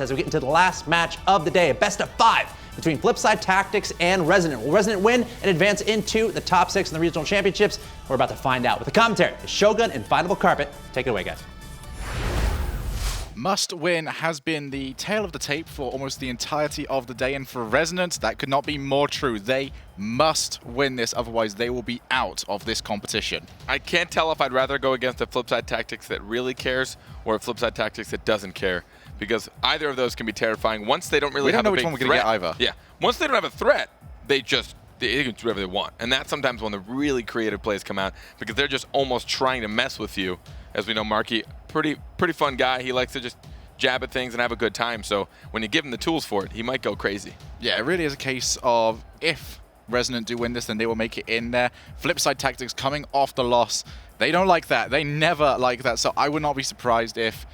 As we get into the last match of the day, a best of 5 between Flipside Tactics and Resonant. Will Resonant win and advance into the top 6 in the regional championships? We're about to find out with the commentary, the Shogun and Findable Carpet. Take it away, guys. Must win has been the tale of the tape for almost the entirety of the day, and for Resonant, that could not be more true. They must win this, otherwise they will be out of this competition. I can't tell if I'd rather go against a Flipside Tactics that really cares or a Flipside Tactics that doesn't care, because either of those can be terrifying. Once they don't really have a big threat. We don't know which one we're going to get either. Yeah. Once they don't have a threat, they can do whatever they want. And that's sometimes when the really creative plays come out, because they're just almost trying to mess with you. As we know, Marky, pretty fun guy. He likes to just jab at things and have a good time. So when you give him the tools for it, he might go crazy. Yeah, it really is a case of if Resonant do win this, then they will make it in there. Flipside Tactics coming off the loss. They don't like that. They never like that. So I would not be surprised if,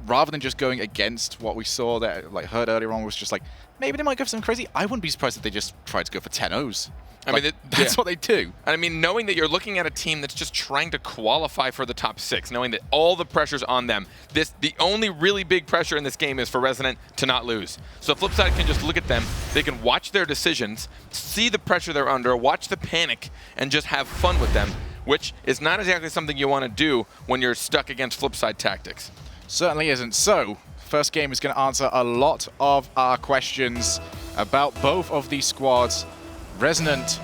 rather than just going against what we saw that heard earlier on, was just like, maybe they might go for something crazy. I wouldn't be surprised if they just tried to go for 10-0s. I mean, that's what they do. And I mean, knowing that you're looking at a team that's just trying to qualify for the top 6, knowing that all the pressure's on them, the only really big pressure in this game is for Resonant to not lose. So Flipside can just look at them, they can watch their decisions, see the pressure they're under, watch the panic, and just have fun with them, which is not exactly something you want to do when you're stuck against Flipside Tactics. Certainly isn't. So, first game is going to answer a lot of our questions about both of these squads. Resonant,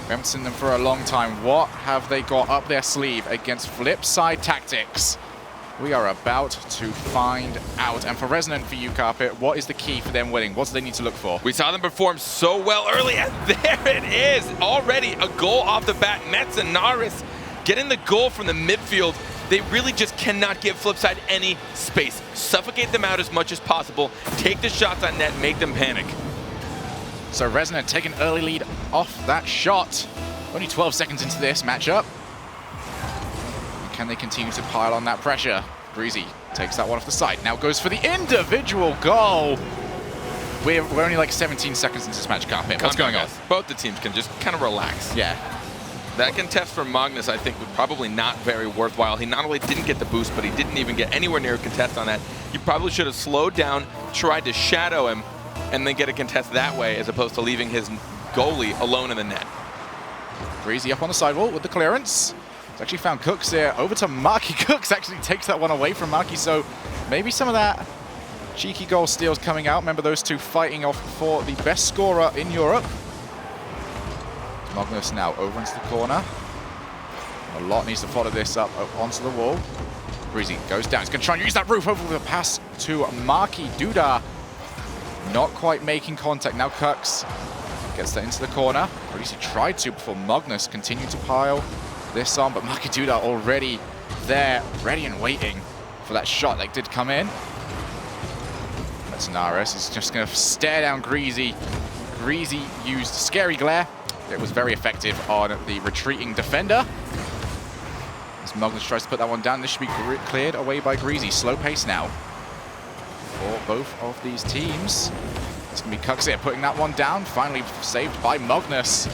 we haven't seen them for a long time. What have they got up their sleeve against Flipside Tactics? We are about to find out. And for Resonant, for you, Carpet, what is the key for them winning? What do they need to look for? We saw them perform so well early, and there it is. Already a goal off the bat. Metzanaris getting the goal from the midfield. They really just cannot give Flipside any space. Suffocate them out as much as possible. Take the shots on net, make them panic. So Resonant take an early lead off that shot. Only 12 seconds into this matchup. Can they continue to pile on that pressure? Greasy takes that one off the side. Now goes for the individual goal. We're only like 17 seconds into this match, Carpet. What's going on? Both the teams can just kind of relax. Yeah. That contest from Magnus, I think, was probably not very worthwhile. He not only didn't get the boost, but he didn't even get anywhere near a contest on that. You probably should have slowed down, tried to shadow him, and then get a contest that way, as opposed to leaving his goalie alone in the net. Greasy up on the sidewall with the clearance. He's actually found Cooks there. Over to Marky. Cooks actually takes that one away from Marky, so maybe some of that cheeky goal steals coming out. Remember those two fighting off for the best scorer in Europe. Magnus now over into the corner. A lot needs to follow this up onto the wall. Greasy goes down. He's going to try and use that roof over the pass to Marky Duda. Not quite making contact. Now Cooks gets that into the corner. Greasy tried to before Magnus continued to pile this on, but Marky Duda already there, ready and waiting for that shot that did come in. Metzanaris is just going to stare down Greasy. Greasy used Scary Glare. It was very effective on the retreating defender. As Magnus tries to put that one down, this should be cleared away by Greasy. Slow pace now for both of these teams. It's going to be Cooks here putting that one down. Finally saved by Magnus.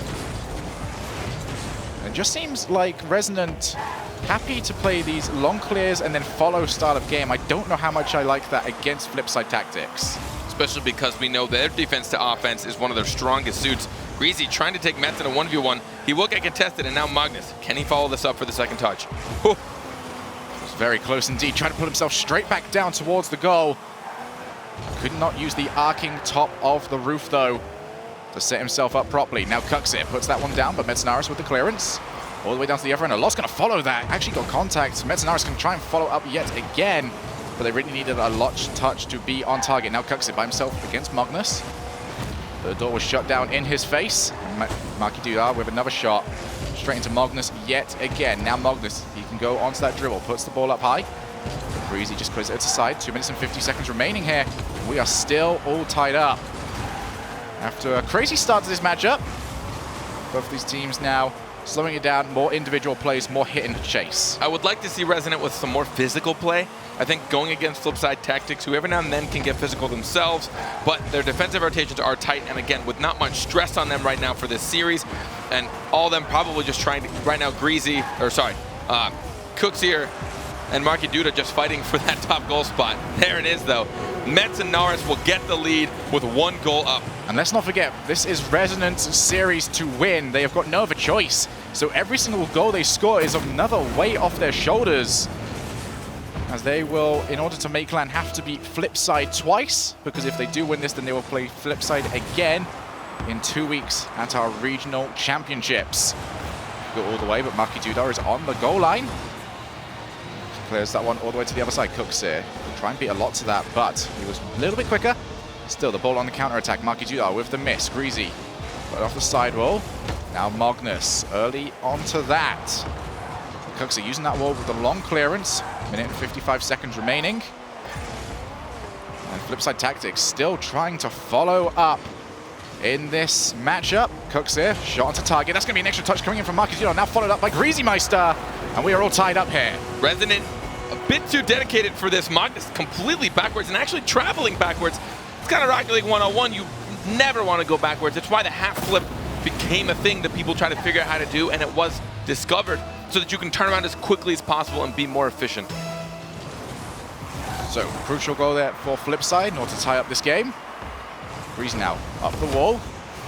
It just seems like Resonant happy to play these long clears and then follow style of game. I don't know how much I like that against Flipside Tactics. Especially because we know their defense to offense is one of their strongest suits. Greasy trying to take Metz in a 1v1. He will get contested, and now Magnus. Can he follow this up for the second touch? Whew. Was very close indeed. Trying to put himself straight back down towards the goal. Could not use the arcing top of the roof, though, to set himself up properly. Now Cooks it, puts that one down, but Metzanaris with the clearance. All the way down to the other end. A lot's going to follow that. Actually got contact. Metzanaris can try and follow up yet again, but they really needed a lot touch to be on target. Now Cooks it by himself against Magnus. The door was shut down in his face. Marky Duda with another shot. Straight into Magnus yet again. Now Magnus, he can go onto that dribble. Puts the ball up high. Greasy just clears it to the side. 2 minutes and 50 seconds remaining here. We are still all tied up. After a crazy start to this matchup, both of these teams now slowing it down, more individual plays, more hit and chase. I would like to see Resonant with some more physical play. I think going against Flipside Tactics, who every now and then can get physical themselves, but their defensive rotations are tight, and again, with not much stress on them right now for this series, and all of them probably just trying to, right now, Cooks here and Marky Duda just fighting for that top goal spot. There it is, though. Mets and Naris will get the lead with 1 goal up. And let's not forget, this is Resonant's series to win. They have got no other choice. So every single goal they score is another weight off their shoulders. As they will, in order to make land, have to beat Flipside twice, because if they do win this, then they will play Flipside again in 2 weeks at our regional championships. Go all the way, but Marky Dudar is on the goal line. Clears that one all the way to the other side. Cooks here. Try and beat a lot to that, but he was a little bit quicker. Still, the ball on the counter-attack. Marky Dudar with the miss. Greasy. Right off the sidewall. Now Magnus early onto that. Cooks are using that wall with the long clearance. Minute and 55 seconds remaining. And Flipside Tactics still trying to follow up in this matchup. Cooks here, shot onto target. That's going to be an extra touch coming in from Marcus Dudar, now followed up by Greasy Meister. And we are all tied up here. Resonant a bit too dedicated for this. Magnus completely backwards and actually traveling backwards. It's kind of Rocket League 101. You never want to go backwards. It's why the half flip became a thing that people try to figure out how to do, and it was discovered so that you can turn around as quickly as possible and be more efficient. So, crucial goal there for Flipside in order to tie up this game. Greasy now up the wall.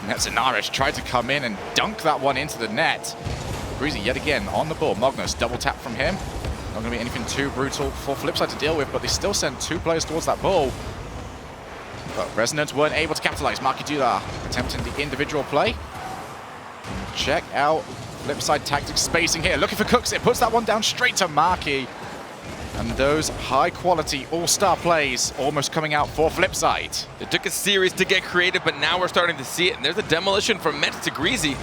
Netzinarish tried to come in and dunk that one into the net. Greasy yet again on the ball. Magnus double tap from him. Not going to be anything too brutal for Flipside to deal with, but they still sent 2 players towards that ball. But Resonant weren't able to capitalize. Marky Dudar attempting the individual play. Check out Flipside Tactics spacing here. Looking for Cooks. It puts that one down straight to Marky. And those high-quality all-star plays almost coming out for Flipside. It took a series to get creative, but now we're starting to see it. And there's a demolition from Mets to Greasy.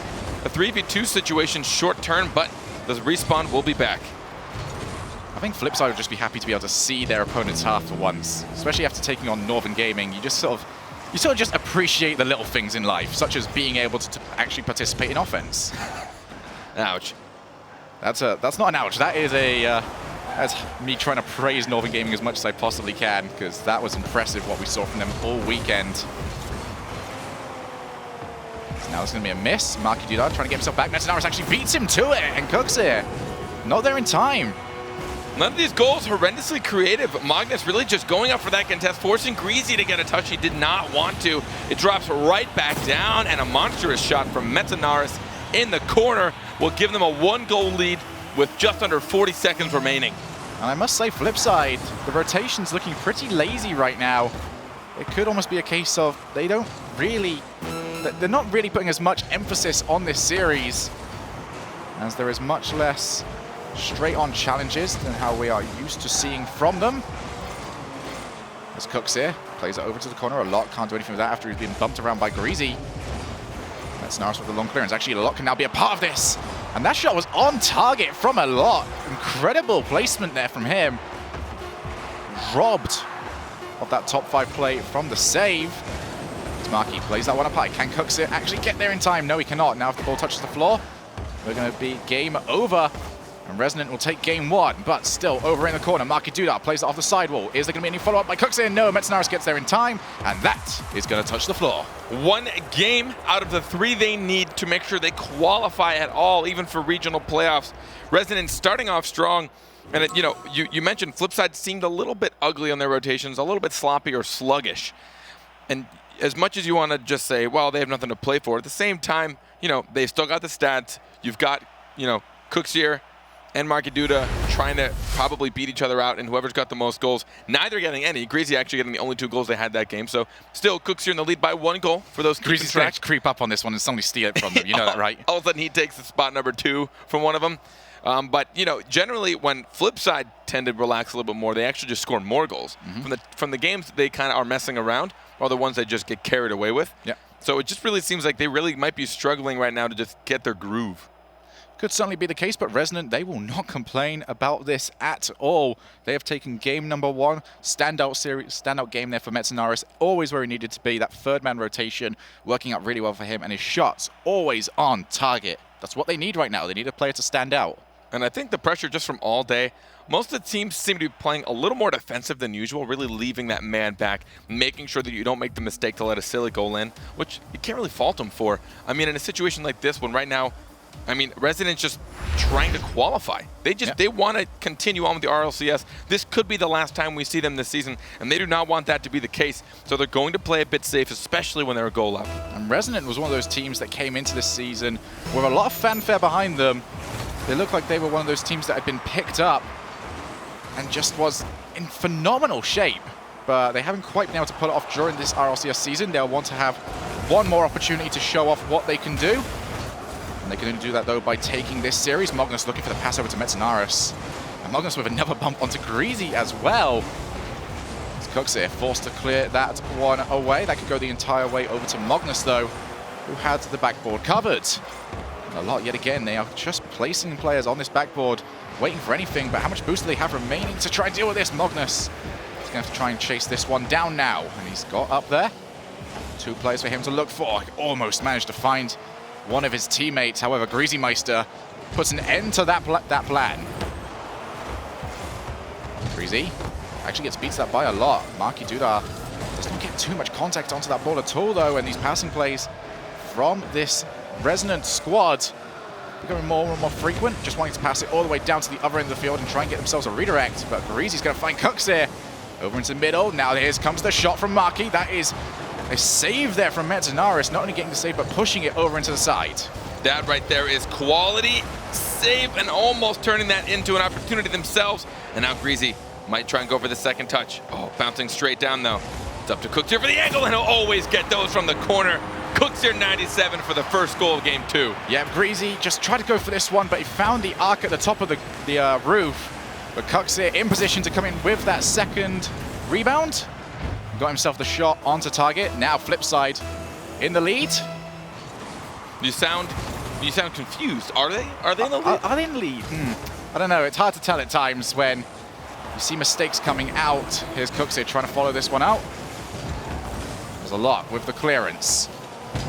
A 3v2 situation, short turn, but the respawn will be back. I think Flipside would just be happy to be able to see their opponent's half for once, especially after taking on Northern Gaming. You sort of just appreciate the little things in life, such as being able to actually participate in offense. Ouch. That's not an ouch. That is a that's me trying to praise Northern Gaming as much as I possibly can, because that was impressive what we saw from them all weekend. So now it's going to be a miss. Marky Dudar trying to get himself back. Netinaris actually beats him to it, and Cooks here. Not there in time. None of these goals horrendously creative, but Magnus really just going up for that contest, forcing Greasy to get a touch he did not want to. It drops right back down, and a monstrous shot from Metanaris in the corner will give them a 1-goal lead with just under 40 seconds remaining. And I must say, Flipside, the rotation's looking pretty lazy right now. It could almost be a case of they're not really putting as much emphasis on this series, as there is much less straight-on challenges than how we are used to seeing from them. As Cooks here, plays it over to the corner. A lot can't do anything with that after he's been bumped around by Greasy. That's Naris with the long clearance. Actually, a lot can now be a part of this. And that shot was on target from a lot. Incredible placement there from him. Robbed of that top 5 play from the save. Marky plays that one up high. Can Cooks it actually get there in time? No, he cannot. Now if the ball touches the floor, we're going to be game over. And Resonant will take game 1, but still over in the corner. Marky Dudar plays it off the sidewall. Is there going to be any follow-up by Cooks here? No, Metznaris gets there in time, and that is going to touch the floor. 1 game out of the 3 they need to make sure they qualify at all, even for regional playoffs. Resonant starting off strong. And, you mentioned Flipside seemed a little bit ugly on their rotations, a little bit sloppy or sluggish. And as much as you want to just say, well, they have nothing to play for, at the same time, they still got the stats. You've got, Cooks here and Marky Duda trying to probably beat each other out, and whoever's got the most goals, neither getting any. Greasy actually getting the only 2 goals they had that game. So still, Cooks here in the lead by 1 goal for those. Greasy's trying to creep up on this one and suddenly steal it from them. You know that, right? All of a sudden, he takes the spot number 2 from one of them. But generally, when Flipside tend to relax a little bit more, they actually just score more goals. From the games they kind of are messing around, are the ones they just get carried away with. Yeah. So it just really seems like they really might be struggling right now to just get their groove. Could certainly be the case, but Resonant, they will not complain about this at all. They have taken game number 1, standout game there for Metznaris, always where he needed to be. That 3rd-man rotation working out really well for him, and his shots always on target. That's what they need right now. They need a player to stand out. And I think the pressure just from all day, most of the teams seem to be playing a little more defensive than usual, really leaving that man back, making sure that you don't make the mistake to let a silly goal in, which you can't really fault them for. I mean, in a situation like this, when right now I mean, Resonant's just trying to qualify. They want to continue on with the RLCS. This could be the last time we see them this season, and they do not want that to be the case. So they're going to play a bit safe, especially when they're a goal up. And Resonant was one of those teams that came into this season with a lot of fanfare behind them. They looked like they were one of those teams that had been picked up and just was in phenomenal shape. But they haven't quite been able to pull it off during this RLCS season. They'll want to have one more opportunity to show off what they can do. And they can only do that, though, by taking this series. Magnus looking for the pass over to Metanaris. And Magnus with another bump onto Greasy as well. As Cooks here forced to clear that one away. That could go the entire way over to Magnus, though, who had the backboard covered. And a lot, yet again, they are just placing players on this backboard, waiting for anything. But how much boost do they have remaining to try and deal with this? Magnus is going to have to try and chase this one down now. And he's got up there. 2 players for him to look for. He almost managed to find one of his teammates. However, Greasy Meister puts an end to that plan. Greasy actually gets beat up by a lot. Marky Dudar does not get too much contact onto that ball at all, though, and these passing plays from this Resonant squad becoming more and more frequent, just wanting to pass it all the way down to the other end of the field and try and get themselves a redirect. But Greasy's going to find Cooks here. Over into the middle. Now here comes the shot from Marky. That is a save there from Metanaris, not only getting the save, but pushing it over into the side. That right there is quality save and almost turning that into an opportunity themselves. And now Greasy might try and go for the second touch. Oh, bouncing straight down, though. It's up to Cooks here for the angle, and he'll always get those from the corner. Cooks here 97 for the first goal of game 2. Yeah, Greasy just tried to go for this one, but he found the arc at the top of the roof. But Cooks here in position to come in with that second rebound. Got himself the shot onto target. Now Flipside in the lead. You sound confused. Are they? Are they in the lead? Are they in the lead? I don't know. It's hard to tell at times when you see mistakes coming out. Here's Cooks here trying to follow this one out. There's a lot with the clearance.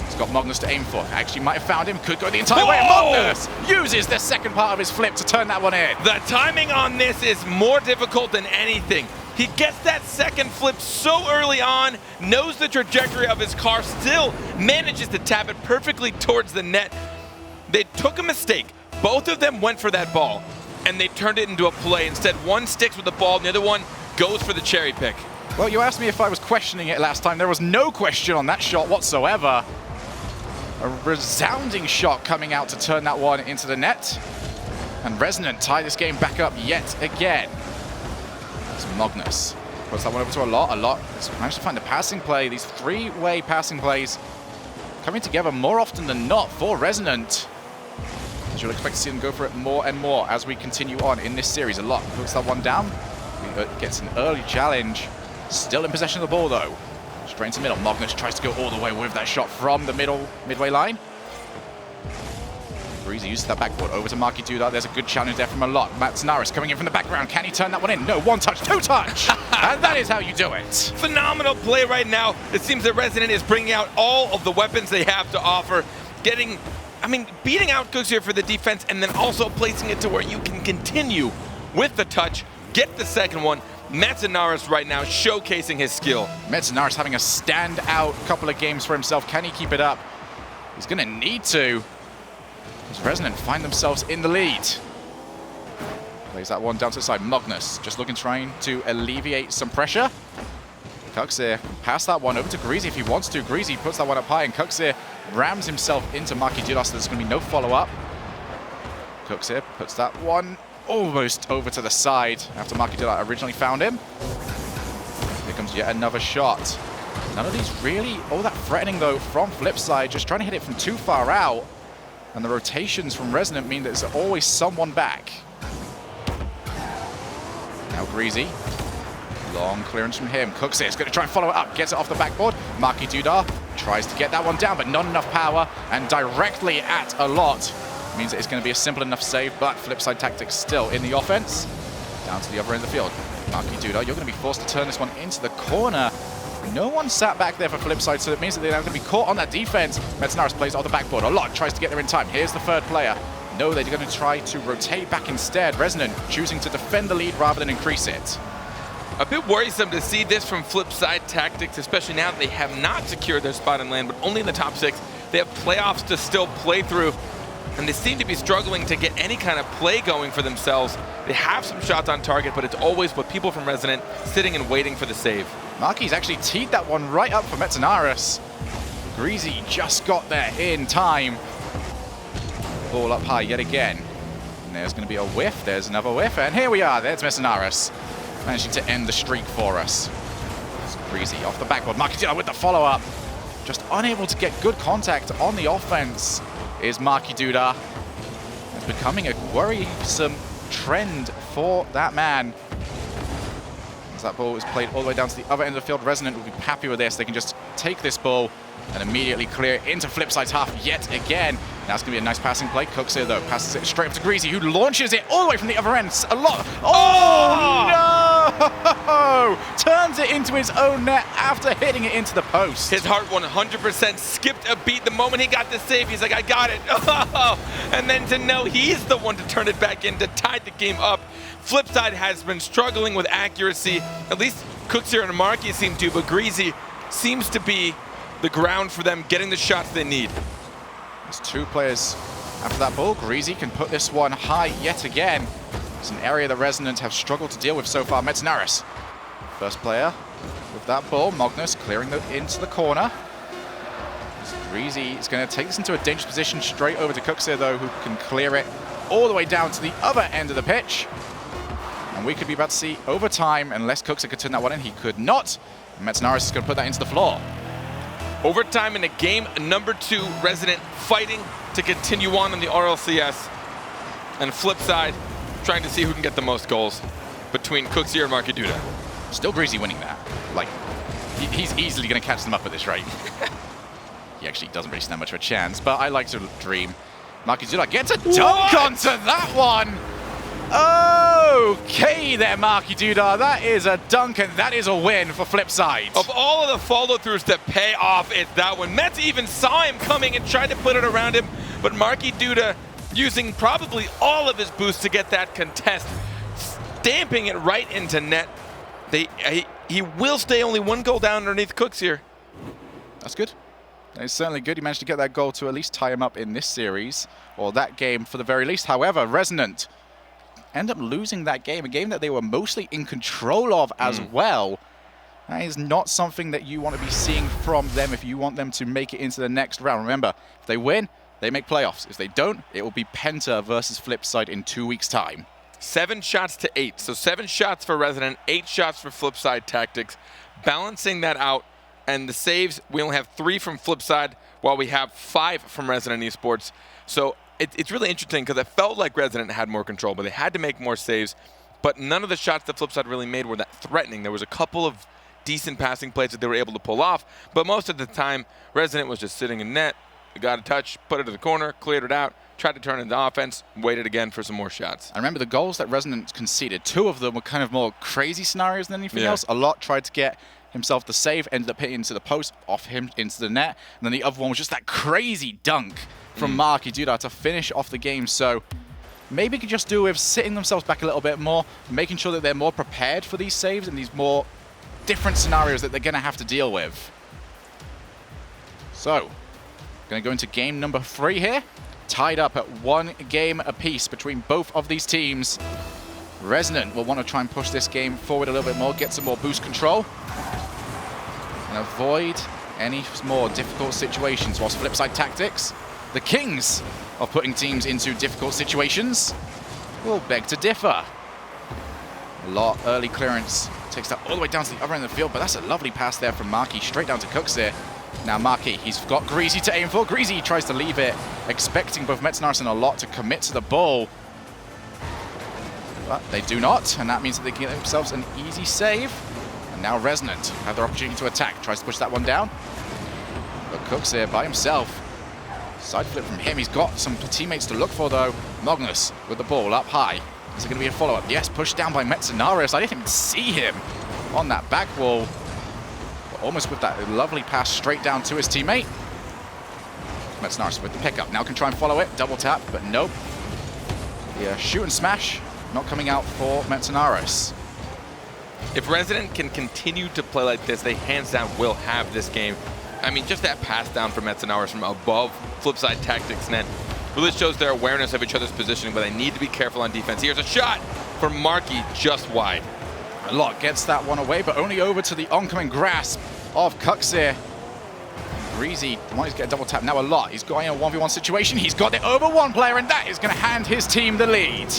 He's got Magnus to aim for. Actually might have found him. Could go the entire way. Magnus uses the second part of his flip to turn that one in. The timing on this is more difficult than anything. He gets that second flip so early on, knows the trajectory of his car, still manages to tap it perfectly towards the net. They took a mistake. Both of them went for that ball, and they turned it into a play. Instead, one sticks with the ball, and the other one goes for the cherry pick. Well, you asked me if I was questioning it last time. There was no question on that shot whatsoever. A resounding shot coming out to turn that one into the net. And Resonant tie this game back up yet again. That's Magnus. Puts that one over to a lot. Has managed to find the passing play. These 3-way passing plays coming together more often than not for Resonant. You'll expect to see them go for it more and more as we continue on in this series. A lot puts that one down. Gets an early challenge. Still in possession of the ball, though. Straight into the middle. Magnus tries to go all the way with that shot from the midway line. Greasy uses that backboard over to Marky Dudar. There's a good challenge there from a lot. Metanaris coming in from the background. Can he turn that one in? No, 1 touch, 2 touch. And that is how you do it. Phenomenal play right now. It seems that Resonant is bringing out all of the weapons they have to offer. Beating out Cooks here for the defense, and then also placing it to where you can continue with the touch, get the second one. Metanaris right now showcasing his skill. Metanaris having a standout couple of games for himself. Can he keep it up? He's going to need to. As Resonant find themselves in the lead. Plays that one down to the side. Magnus just trying to alleviate some pressure. Cuxir pass that one over to Greasy if he wants to. Greasy puts that one up high, and Cuxir rams himself into Marky Dudar, so there's going to be no follow-up. Cuxir puts that one almost over to the side after Marky Dudar originally found him. Here comes yet another shot. None of these really all that threatening, though, from Flipside. Just trying to hit it from too far out. And the rotations from Resonant mean that there's always someone back. Now Greasy. Long clearance from him. Cooks is going to try and follow it up. Gets it off the backboard. Marky Dudar tries to get that one down, but not enough power. And directly at a lot. Means that it's going to be a simple enough save, but Flipside Tactics still in the offense. Down to the other end of the field. Marky Dudar, you're going to be forced to turn this one into the corner. No one sat back there for Flipside, so it means that they're going to be caught on that defense. Metanaris plays off the backboard. A lot tries to get there in time. Here's the third player. No, they're going to try to rotate back instead. Resonant choosing to defend the lead rather than increase it. A bit worrisome to see this from Flipside Tactics, especially now that they have not secured their spot in LAN, but only in the top 6. They have playoffs to still play through. and they seem to be struggling to get any kind of play going for themselves. They have some shots on target, but it's always with people from Resonant sitting and waiting for the save. Marky's actually teed that one right up for Metanaris. Greasy just got there in time. Ball up high yet again. And there's going to be a whiff. There's another whiff. And here we are. There's Metanaris. Managing to end the streak for us. It's Greasy off the backboard. Marky with the follow-up. Just unable to get good contact on the offense is Marky Duda. It's becoming a worrisome trend for that man. As that ball is played all the way down to the other end of the field, Resonant will be happy with this. They can just take this ball and immediately clear it into Flipside's half yet again. Now it's going to be a nice passing play. Cooks here, though, passes it straight up to Greasy, who launches it all the way from the other end. A lot. Oh, no! Turns it into his own net after hitting it into the post. His heart 100% skipped a beat the moment he got the save. He's like, I got it. And then to know he's the one to turn it back in to tie the game up. Flipside has been struggling with accuracy. At least Cooks here and Marky seem to, but Greasy seems to be the ground for them getting the shots they need. There's two players after that ball. Greasy can put this one high yet again. It's an area the Resonant have struggled to deal with so far. Metanaris, first player with that ball. Magnus clearing into the corner. Greasy is going to take this into a dangerous position straight over to Cooks here, though, who can clear it all the way down to the other end of the pitch. And we could be about to see overtime unless Cooks could turn that one in. He could not. Metanaris is going to put that into the floor. Overtime in a game number 2, Resonant fighting to continue on in the RLCS. And Flipside trying to see who can get the most goals between Cooksy and Marky Duda. Still Greasy winning that. Like, he's easily going to catch them up with this, right? He actually doesn't really stand much of a chance, but I like to dream. Marky Duda gets a dunk onto that one! Okay there, Marky Duda. That is a dunk, and that is a win for Flipside. Of all of the follow-throughs to pay off, it's that one. Mets even saw him coming and tried to put it around him, but Marky Duda using probably all of his boost to get that contest, stamping it right into net. He will stay only one goal down underneath Cooks here. That's good. It's certainly good. He managed to get that goal to at least tie him up in this series, or that game for the very least. However, Resonant end up losing that game, a game that they were mostly in control of as well. That is not something that you want to be seeing from them if you want them to make it into the next round. Remember, if they win, they make playoffs. If they don't, it will be Penta versus Flipside in 2 weeks' time. 7 shots to 8. So 7 shots for Resonant, 8 shots for Flipside Tactics. Balancing that out, and the saves, we only have 3 from Flipside, while we have 5 from Resonant Esports. So it's really interesting because it felt like Resonant had more control, but they had to make more saves. But none of the shots that Flipside really made were that threatening. There was a couple of decent passing plays that they were able to pull off, but most of the time, Resonant was just sitting in net, got a touch, put it to the corner, cleared it out, tried to turn it into offense, waited again for some more shots. I remember the goals that Resonant conceded. 2 of them were kind of more crazy scenarios than anything else. A lot tried to get himself the save, ended up hitting into the post, off him into the net, and then the other one was just that crazy dunk from Marky Duda to finish off the game. So maybe could just do with sitting themselves back a little bit more, making sure that they're more prepared for these saves and these more different scenarios that they're going to have to deal with. So, going to go into game number 3 here. Tied up at 1 game apiece between both of these teams. Resonant will want to try and push this game forward a little bit more, get some more boost control, and avoid any more difficult situations, whilst Flipside Tactics, the kings of putting teams into difficult situations, will beg to differ. A lot early clearance takes that all the way down to the other end of the field, but that's a lovely pass there from Marky, straight down to Cooks here. Now Marky, he's got Greasy to aim for. Greasy tries to leave it, expecting both Metanaris and a lot to commit to the ball. But they do not, and that means that they can get themselves an easy save. And now Resonant have their opportunity to attack. Tries to push that one down. But Cooks here by himself. Side flip from him. He's got some teammates to look for, though. Magnus with the ball up high. Is it going to be a follow-up? Yes, pushed down by Metanaris. I didn't even see him on that back wall. But almost with that lovely pass straight down to his teammate. Metanaris with the pickup. Now can try and follow it. Double tap, but nope. Yeah, shoot and smash. Not coming out for Metanaris. If Resonant can continue to play like this, they hands down will have this game. I mean, just that pass down for Metanaris from above Flipside Tactics net really shows their awareness of each other's positioning, but they need to be careful on defense. Here's a shot for Marky, just wide. A lot gets that one away, but only over to the oncoming grasp of Kuxir. Greasy wants to get a double tap now. A lot. He's got in a 1v1 situation. He's got it over one player, and that is going to hand his team the lead.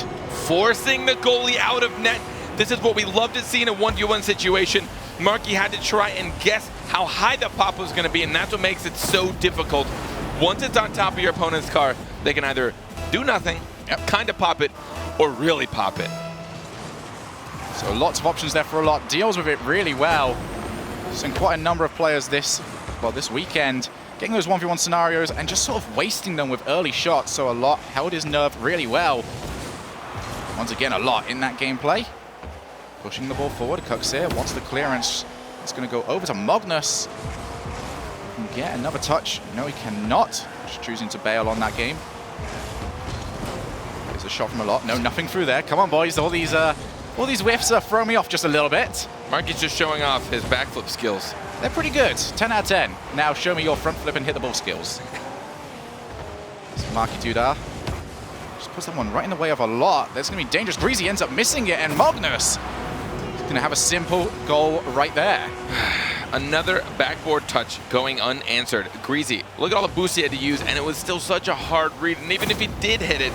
Forcing the goalie out of net. This is what we love to see in a 1v1 situation. Marky had to try and guess how high the pop was going to be, and that's what makes it so difficult. Once it's on top of your opponent's car, they can either do nothing, kind of pop it, or really pop it. So lots of options there for a lot. Deals with it really well. Seen quite a number of players this weekend getting those 1v1 scenarios and just sort of wasting them with early shots. So a lot held his nerve really well. Once again, a lot in that gameplay. Pushing the ball forward. Kuxir wants the clearance. It's going to go over to Magnus. Can get another touch. No, he cannot. Just choosing to bail on that game. There's a shot from a lot. No, nothing through there. Come on, boys. All these whiffs are throwing me off just a little bit. Marky's just showing off his backflip skills. They're pretty good. 10 out of 10. Now show me your front flip and hit the ball skills. So Marky Dudar just puts that one right in the way of a lot. That's going to be dangerous. Greasy ends up missing it, and Magnus is going to have a simple goal right there. Another backboard touch going unanswered. Greasy, look at all the boosts he had to use, and it was still such a hard read. And even if he did hit it,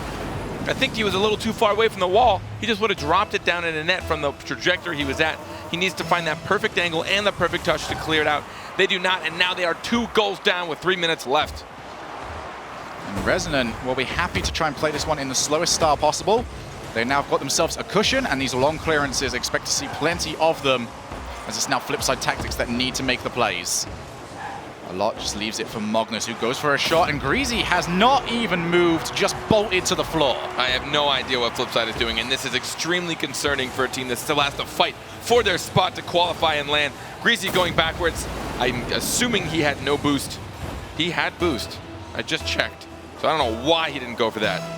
I think he was a little too far away from the wall. He just would have dropped it down in a net from the trajectory he was at. He needs to find that perfect angle and the perfect touch to clear it out. They do not, and now they are 2 goals down with 3 minutes left. And Resonant will be happy to try and play this one in the slowest style possible. They now got themselves a cushion, and these long clearances, expect to see plenty of them, as it's now Flipside Tactics that need to make the plays. A lot just leaves it for Magnus, who goes for a shot, and Greasy has not even moved, just bolted to the floor. I have no idea what Flipside is doing, and this is extremely concerning for a team that still has to fight for their spot to qualify and land. Greasy going backwards. I'm assuming he had no boost. He had boost. I just checked. So I don't know why he didn't go for that.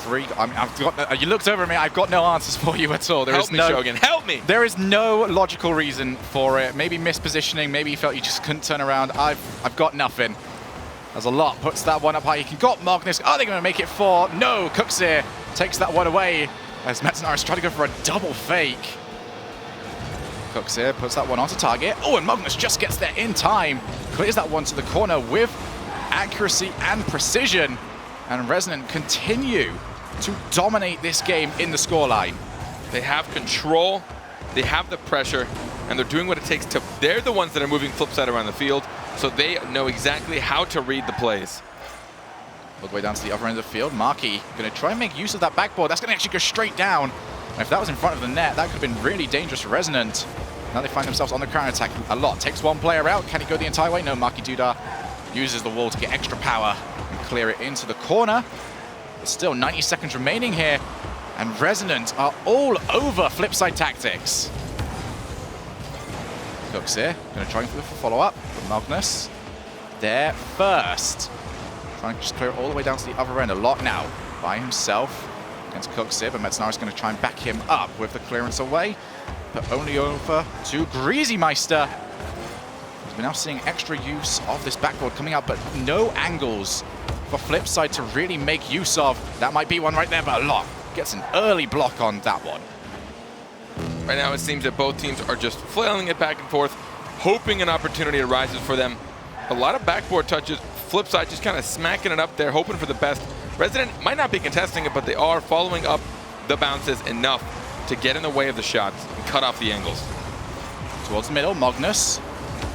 You looked over at me, I've got no answers for you at all. Help me, Shogun, help me! There is no logical reason for it. Maybe mispositioning, maybe he felt you just couldn't turn around. I've got nothing. As a lot puts that one up high. He got Magnus. Are they going to make it 4? No, Kuxir takes that one away as Metzenar is trying to go for a double fake. Kuxir puts that one onto target. Oh, and Magnus just gets there in time. Clears that one to the corner with accuracy and precision. And Resonant continue to dominate this game in the scoreline. They have control, they have the pressure, and they're doing what it takes to... They're the ones that are moving Flipside around the field, so they know exactly how to read the plays. All the way down to the other end of the field. Marky going to try and make use of that backboard. That's going to actually go straight down. And if that was in front of the net, that could have been really dangerous for Resonant. Now they find themselves on the counter-attack. A lot takes one player out. Can he go the entire way? No, Marky Dudar uses the wall to get extra power and clear it into the corner. But still 90 seconds remaining here, and Resonant are all over Flipside Tactics. Kuxir going to try and follow up, but Magnus there first. Trying to just clear it all the way down to the other end. A lot now by himself against Kuxir, but Metzenar is going to try and back him up with the clearance away, but only over to Greasy Meister. We're now seeing extra use of this backboard coming out, but no angles for Flipside to really make use of. That might be one right there, but a lot gets an early block on that one. Right now it seems that both teams are just flailing it back and forth, hoping an opportunity arises for them. A lot of backboard touches, Flipside just kind of smacking it up there, hoping for the best. Resonant might not be contesting it, but they are following up the bounces enough to get in the way of the shots and cut off the angles. Towards the middle, Magnus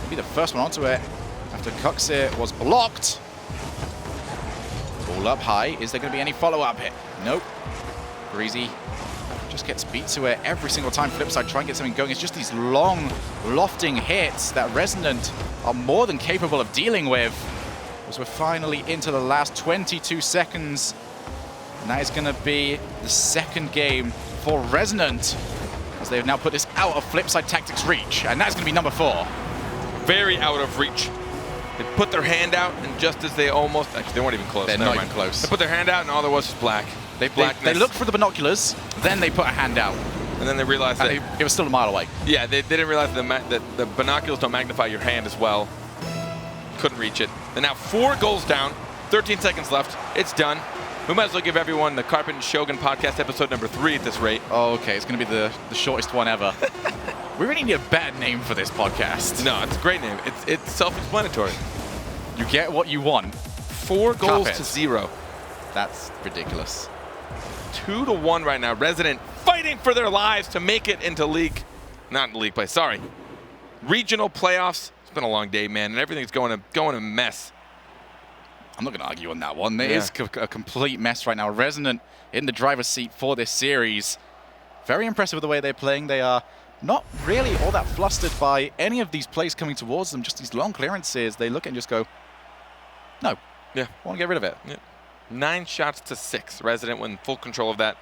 will be the first one onto it after Kuxir was blocked. Ball up high. Is there going to be any follow-up hit? Nope. Greasy just gets beat to it every single time Flipside try and get something going. It's just these long, lofting hits that Resonant are more than capable of dealing with. As we're finally into the last 22 seconds. And that is going to be the second game for Resonant, as they have now put this out of Flipside Tactics' reach. And that's going to be number 4. Very out of reach. They put their hand out, and just as they almost... Actually, they weren't even close. They're not even close. They put their hand out, and all there was black. They looked for the binoculars, then they put a hand out. And then they realized that... It was still a mile away. Yeah, they didn't realize that the binoculars don't magnify your hand as well. Couldn't reach it. They're now 4 goals down. 13 seconds left. It's done. We might as well give everyone the Carpet and Shogun podcast episode number 3 at this rate. Oh, okay. It's going to be the shortest one ever. We really need a bad name for this podcast. No, it's a great name. It's self-explanatory. You get what you want. 4 goals to 0. That's ridiculous. 2-1 right now. Resident fighting for their lives to make it into league play. Sorry, regional playoffs. It's been a long day, man, and everything's going a mess. I'm not going to argue on that one. It is a complete mess right now. Resonant in the driver's seat for this series. Very impressive with the way they're playing. They are not really all that flustered by any of these plays coming towards them. Just these long clearances. They look and just go, no. Yeah. I want to get rid of it. Yeah. 9 shots to 6. Resident with full control of that.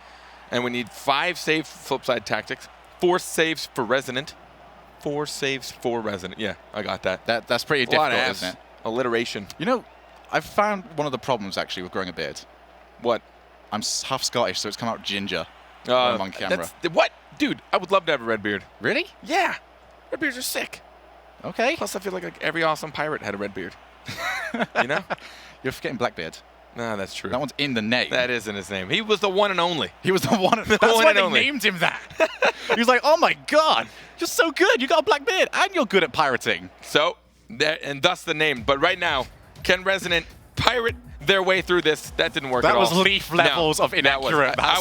And we need 5 saves for Flipside Tactics. 4 saves for Resonant. 4 saves for Resonant. Yeah, I got that. That's pretty difficult, isn't it? Alliteration. You know, I've found one of the problems, actually, with growing a beard. What? I'm half Scottish, so it's come out ginger when I'm on camera. What? Dude, I would love to have a red beard. Really? Yeah. Red beards are sick. Okay. Plus, I feel like every awesome pirate had a red beard. You know? You're forgetting Blackbeard. No, that's true. That one's in the name. That is in his name. He was the one and only. He was the one. That's why they named him that. He was like, oh my god, you're so good. You got a black beard and you're good at pirating. So, and thus the name. But right now, can Resonant pirate their way through this? That didn't work at all. That was Leaf levels of inaccurate. I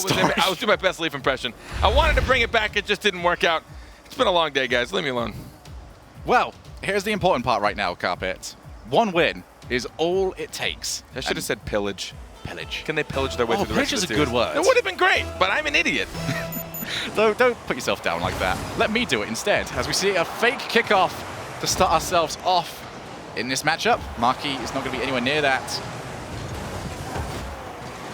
was doing my best Leaf impression. I wanted to bring it back. It just didn't work out. It's been a long day, guys. Leave me alone. Well, here's the important part right now, Carpet. 1 win is all it takes. I should have said pillage. Pillage. Can they pillage their way through the rest of the series? Pillage is a good word. It would have been great, but I'm an idiot. Don't put yourself down like that. Let me do it instead, as we see a fake kickoff to start ourselves off in this matchup. Marquis is not going to be anywhere near that.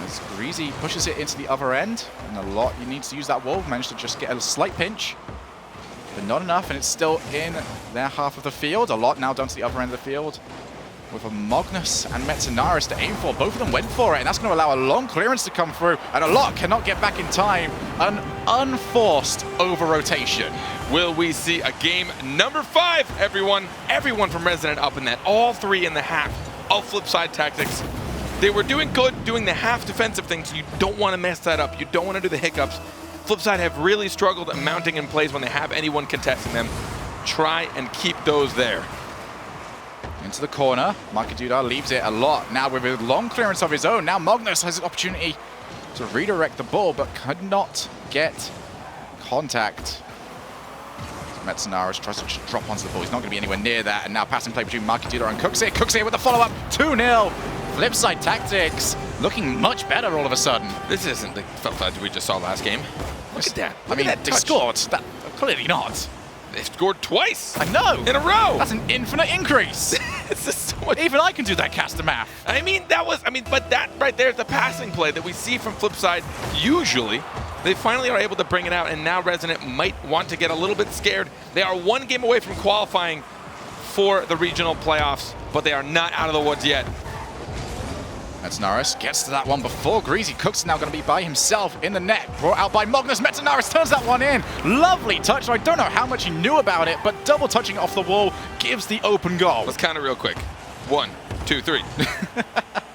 As Greasy pushes it into the other end, and a lot he needs to use that wall. Managed to just get a slight pinch, but not enough, and it's still in their half of the field. A lot now down to the other end of the field, with a Magnus and Metanaris to aim for. Both of them went for it, and that's going to allow a long clearance to come through, and a lot cannot get back in time. An unforced over-rotation. Will we see a game number 5, everyone? Everyone from Resonant up in that. All 3 in the half of Flipside Tactics. They were doing good, doing the half defensive things. You don't want to mess that up. You don't want to do the hiccups. Flipside have really struggled at mounting in plays when they have anyone contesting them. Try and keep those there. Into the corner, Markaduda leaves it a lot. Now with a long clearance of his own, now Magnus has an opportunity to redirect the ball, but could not get contact. Metanaris tries to just drop onto the ball. He's not going to be anywhere near that, and now passing play between Markaduda and Cooksey. Cooksey with the follow-up, 2-0. Flipside Tactics looking much better all of a sudden. This isn't the Flipside we just saw last game. Look at that. Look at that they touch. scored. That, clearly not. They scored twice. I know. In a row. That's an infinite increase. This is so much. Even I can do that cast of math. But that right there is the passing play that we see from Flipside usually. They finally are able to bring it out, and now Resonant might want to get a little bit scared. They are 1 game away from qualifying for the regional playoffs, but they are not out of the woods yet. Metanaris gets to that one before Greasy. Cook's now going to be by himself in the net. Brought out by Magnus. Metanaris turns that one in. Lovely touch. I don't know how much he knew about it, but double touching off the wall gives the open goal. Let's count it real quick. 1, 2, 3.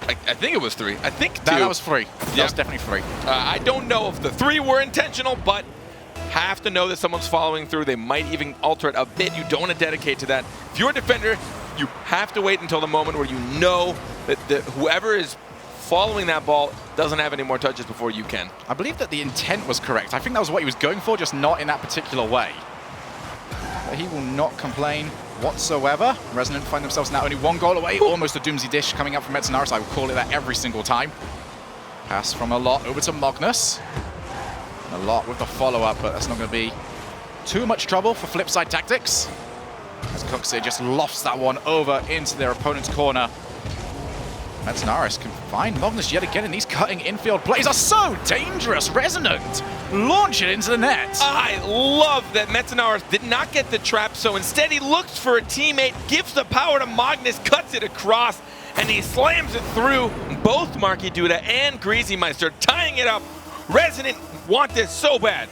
I think it was 3. I think 2. That was 3. That was definitely 3. I don't know if the 3 were intentional, but have to know that someone's following through. They might even alter it a bit. You don't want to dedicate to that. If you're a defender, you have to wait until the moment where you know that whoever is following that ball doesn't have any more touches before you can. I believe that the intent was correct. I think that was what he was going for, just not in that particular way. But he will not complain whatsoever. Resonant find themselves now only 1 goal away. Almost a doomsday dish coming up from Metanaris. I will call it that every single time. Pass from a lot over to Magnus. A lot with the follow-up, but that's not going to be too much trouble for Flipside Tactics, as Cooksey just lofts that one over into their opponent's corner. Metanaris can find Magnus yet again, and these cutting infield plays are so dangerous. Resonant launch it into the net. I love that Metanaris did not get the trap, so instead he looks for a teammate, gives the power to Magnus, cuts it across, and he slams it through. Both Markaduda and Greasy Meister tying it up. Resonant want this so bad.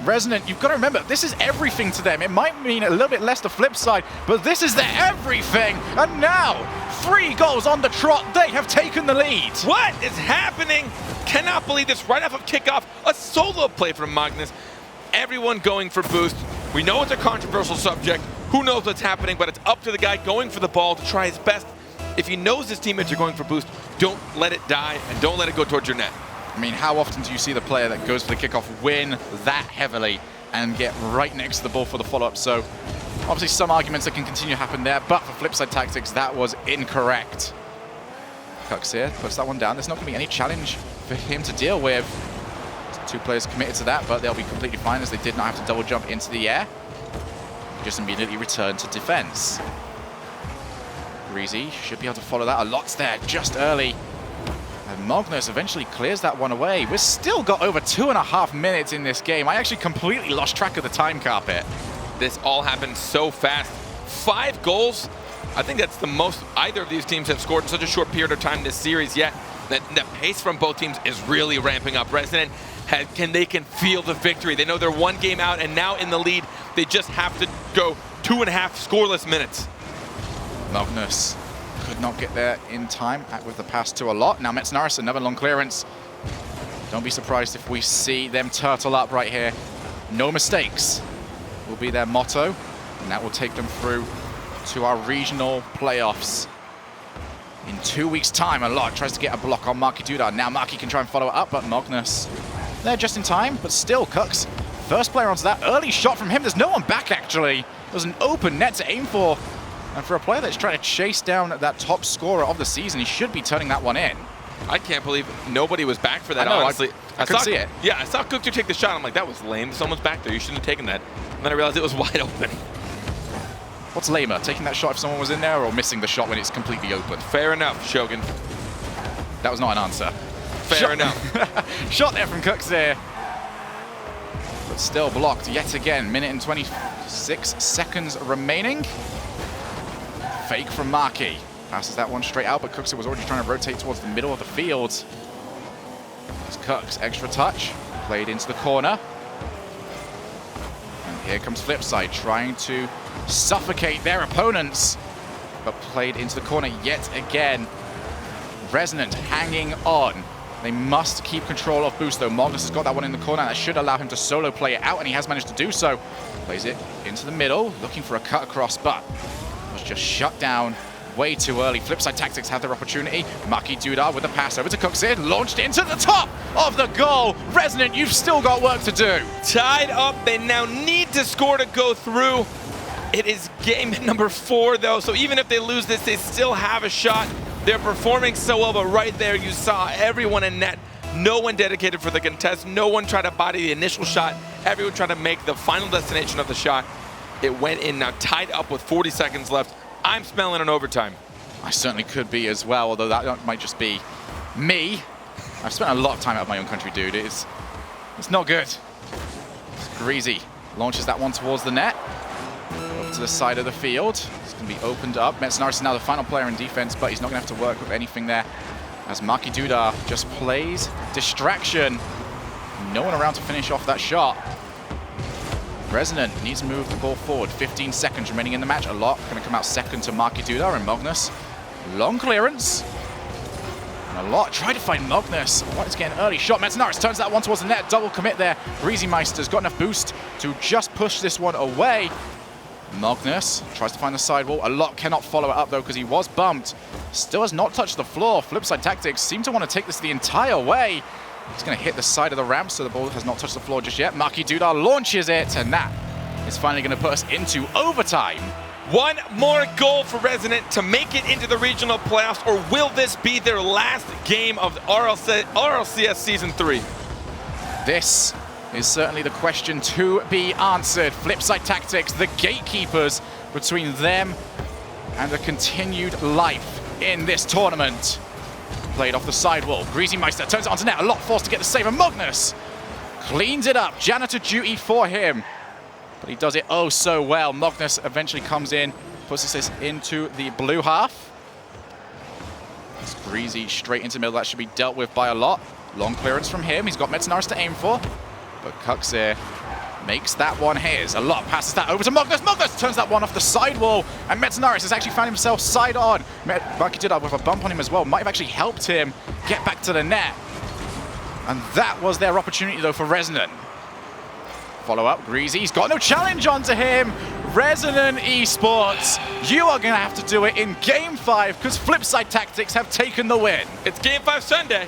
Resonant, you've got to remember, this is everything to them. It might mean a little bit less the flip side, but this is their everything. And now, 3 goals on the trot, they have taken the lead. What is happening? Cannot believe this right off of kickoff. A solo play from Magnus. Everyone going for boost. We know it's a controversial subject. Who knows what's happening, but it's up to the guy going for the ball to try his best. If he knows his teammates are going for boost, don't let it die and don't let it go towards your net. I mean, how often do you see the player that goes for the kickoff win that heavily and get right next to the ball for the follow-up? So obviously some arguments that can continue to happen there, but for Flipside Tactics, that was incorrect. Kux here puts that one down. There's not going to be any challenge for him to deal with. 2 players committed to that, but they'll be completely fine as they did not have to double jump into the air. Just immediately return to defense. Greasy should be able to follow that. A lot's there just early. And Magnus eventually clears that one away. We've still got over 2.5 minutes in this game. I actually completely lost track of the time, Carpet. This all happened so fast. 5 goals. I think that's the most either of these teams have scored in such a short period of time this series yet. The pace from both teams is really ramping up. Resonant they can feel the victory. They know they're 1 game out and now in the lead. They just have to go 2.5 scoreless minutes. Magnus could not get there in time with the pass to a lot. Now Metznaris, another long clearance. Don't be surprised if we see them turtle up right here. No mistakes will be their motto, and that will take them through to our regional playoffs. In 2 weeks' time, a lot tries to get a block on Marky Dudar. Now Marky can try and follow it up, but Magnus there just in time, but still Kux. First player onto that early shot from him. There's no one back, actually. There's an open net to aim for. And for a player that's trying to chase down that top scorer of the season, he should be turning that one in. I can't believe nobody was back for that, I know, honestly. I couldn't see it. Yeah, I saw Cookter take the shot. I'm like, that was lame. Someone's back there. You shouldn't have taken that. And then I realized it was wide open. What's lamer? Taking that shot if someone was in there or missing the shot when it's completely open? Fair enough, Shogun. That was not an answer. Fair enough. Shot there from Kux there. But still blocked yet again. Minute and 26 seconds remaining. Fake from Marky. Passes that one straight out, but Kux was already trying to rotate towards the middle of the field. It's Kux, extra touch. Played into the corner. And here comes Flipside, trying to suffocate their opponents. But played into the corner yet again. Resonant hanging on. They must keep control of boost, though. Magnus has got that one in the corner. That should allow him to solo play it out, and he has managed to do so. Plays it into the middle, looking for a cut across, but was just shut down way too early. Flipside Tactics had their opportunity. Marky Dudar with the pass over to Cooksid, launched into the top of the goal. Resonant, you've still got work to do. Tied up, they now need to score to go through. It is game number 4, though, so even if they lose this, they still have a shot. They're performing so well, but right there you saw everyone in net. No one dedicated for the contest. No one tried to body the initial shot. Everyone tried to make the final destination of the shot. It went in, now tied up with 40 seconds left. I'm smelling an overtime. I certainly could be as well, although that might just be me. I've spent a lot of time out of my own country, dude. It's not good. It's Greasy launches that one towards the net. Over to the side of the field. It's going to be opened up. Metznaris is now the final player in defense, but he's not going to have to work with anything there, as Marky Dudar just plays distraction. No one around to finish off that shot. Resonant needs to move the ball forward. 15 seconds remaining in the match. A lot going to come out second to Marky Dudar and Magnus. Long clearance. And a lot tried to find Magnus. What is getting an early shot. Metznaris turns that one towards the net. Double commit there. Breezymeister's got enough boost to just push this one away. Magnus tries to find the sidewall. A lot cannot follow it up, though, because he was bumped. Still has not touched the floor. Flipside Tactics seem to want to take this the entire way. He's going to hit the side of the ramp, so the ball has not touched the floor just yet. Marky Dudar launches it, and that is finally going to put us into overtime. One more goal for Resonant to make it into the regional playoffs, or will this be their last game of RLCS Season 3? This is certainly the question to be answered. Flipside Tactics, the gatekeepers between them and the continued life in this tournament. Played off the sidewall. Breezymeister turns it onto net. A lot forced to get the save, and Magnus cleans it up. Janitor duty for him. But he does it oh so well. Magnus eventually comes in, puts this into the blue half. It's Breezy straight into the middle. That should be dealt with by a lot. Long clearance from him. He's got Metznaris to aim for. But Kux here makes that one his. A lot passes that over to Magnus. Magnus turns that one off the sidewall, and Metznaris has actually found himself side on. Marky Duda with a bump on him as well might have actually helped him get back to the net. And that was their opportunity though for Resonant. Follow up, Greasy's got no challenge onto him. Resonant Esports, you are going to have to do it in Game 5 because Flipside Tactics have taken the win. It's Game 5 Sunday.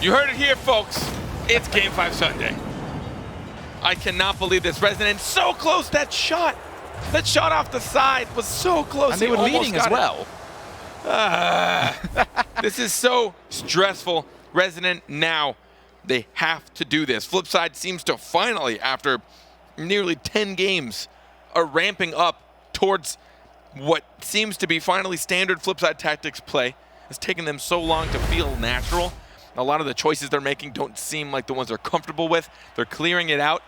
You heard it here, folks. It's Game 5 Sunday. I cannot believe this. Resonant so close. That shot off the side was so close. And they were leading as well. This is so stressful. Resonant now, they have to do this. Flipside seems to finally, after nearly 10 games, are ramping up towards what seems to be finally standard Flipside Tactics play. It's taken them so long to feel natural. A lot of the choices they're making don't seem like the ones they're comfortable with. They're clearing it out.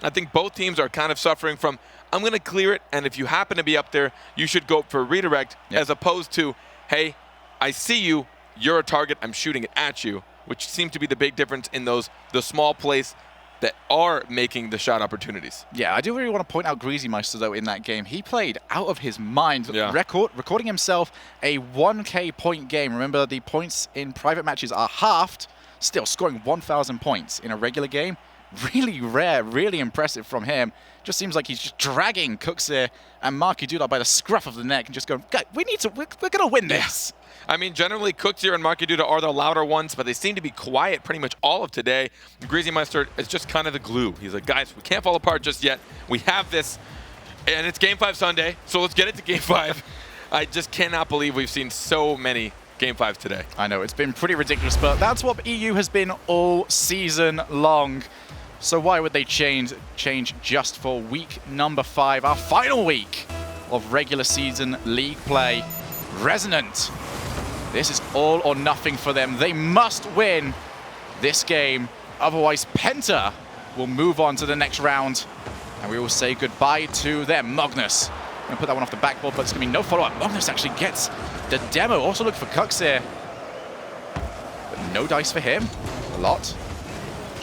I think both teams are kind of suffering from, I'm going to clear it, and if you happen to be up there, you should go for a redirect, as opposed to, hey, I see you, you're a target, I'm shooting it at you, which seems to be the big difference in the small plays that are making the shot opportunities. Yeah, I do really want to point out Greasy Meister, though, in that game. He played out of his mind, yeah. recording himself a 1K point game. Remember, the points in private matches are halved, still scoring 1,000 points in a regular game. Really rare, really impressive from him. Just seems like he's just dragging Cooksir and Marky Duda by the scruff of the neck and just going, guys, we're going to win this. Yeah. I mean, generally, Cooksir and Marky Duda are the louder ones, but they seem to be quiet pretty much all of today. Greasy Meister is just kind of the glue. He's like, guys, we can't fall apart just yet. We have this, and it's Game 5 Sunday, so let's get it to Game 5. I just cannot believe we've seen so many Game 5s today. I know, it's been pretty ridiculous, but that's what EU has been all season long. So why would they change just for week number 5, our final week of regular season league play? Resonant. This is all or nothing for them. They must win this game. Otherwise, Penta will move on to the next round. And we will say goodbye to them. Magnus. I'm going to put that one off the backboard, but it's going to be no follow-up. Magnus actually gets the demo. Also look for Cooksir. But no dice for him. A lot.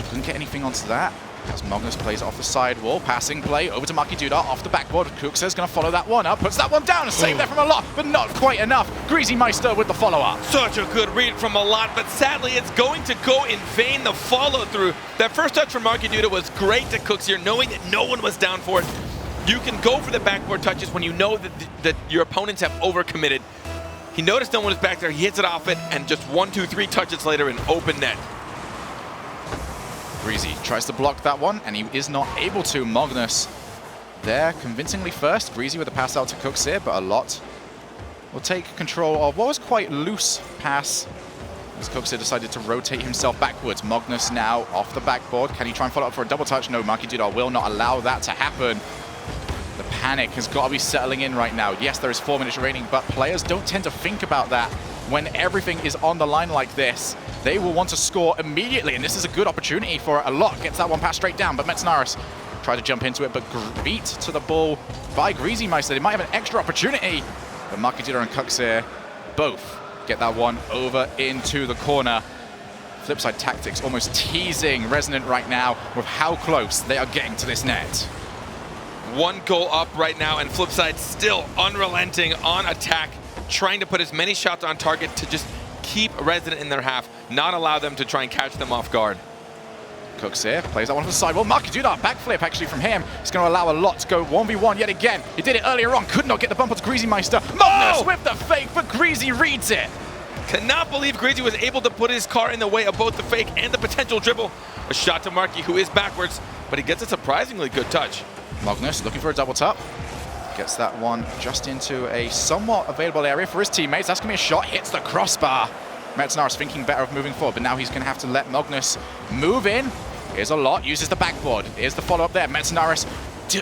Couldn't get anything onto that. As Magnus plays off the sidewall, passing play over to Marky Duda off the backboard. Cooksir's going to follow that one up, puts that one down and save that from a lot, but not quite enough. Greasy Meister with the follow-up. Such a good read from a lot, but sadly it's going to go in vain, the follow-through. That first touch from Marky Duda was great to Cooksir, knowing that no one was down for it. You can go for the backboard touches when you know that your opponents have overcommitted. He noticed no one was back there, he hits it off it, and just 1, 2, 3 touches later, an open net. Greasy tries to block that one, and he is not able to. Magnus there convincingly first. Greasy with a pass out to Cooksir, but a lot will take control of what was quite loose pass as Cooksir decided to rotate himself backwards. Magnus now off the backboard. Can he try and follow up for a double touch? No, Marky Duda will not allow that to happen. The panic has got to be settling in right now. Yes, there is 4 minutes remaining, but players don't tend to think about that when everything is on the line like this. They will want to score immediately, and this is a good opportunity for a lot. Gets that one passed straight down, but Metznaris tried to jump into it, but beat to the ball by Greasy Meister. They might have an extra opportunity, but Marky Duda and Cooksir both get that one over into the corner. Flipside Tactics almost teasing Resonant right now with how close they are getting to this net. 1 goal up right now, and Flipside still unrelenting on attack, trying to put as many shots on target to just keep Resonant in their half, not allow them to try and catch them off guard. Cooksir plays that one from the side. Well, Marky Duda, backflip actually from him. It's going to allow a lot to go 1v1 yet again. He did it earlier on, could not get the bump onto Greasy Meister. Magnus with the fake, but Greasy reads it. Cannot believe Greasy was able to put his car in the way of both the fake and the potential dribble. A shot to Marky, who is backwards, but he gets a surprisingly good touch. Magnus looking for a double tap. Gets that one just into a somewhat available area for his teammates. That's going to be a shot, hits the crossbar. Metznaris thinking better of moving forward, but now he's going to have to let Magnus move in. Here's a lot, uses the backboard. Here's the follow-up there. Metznaris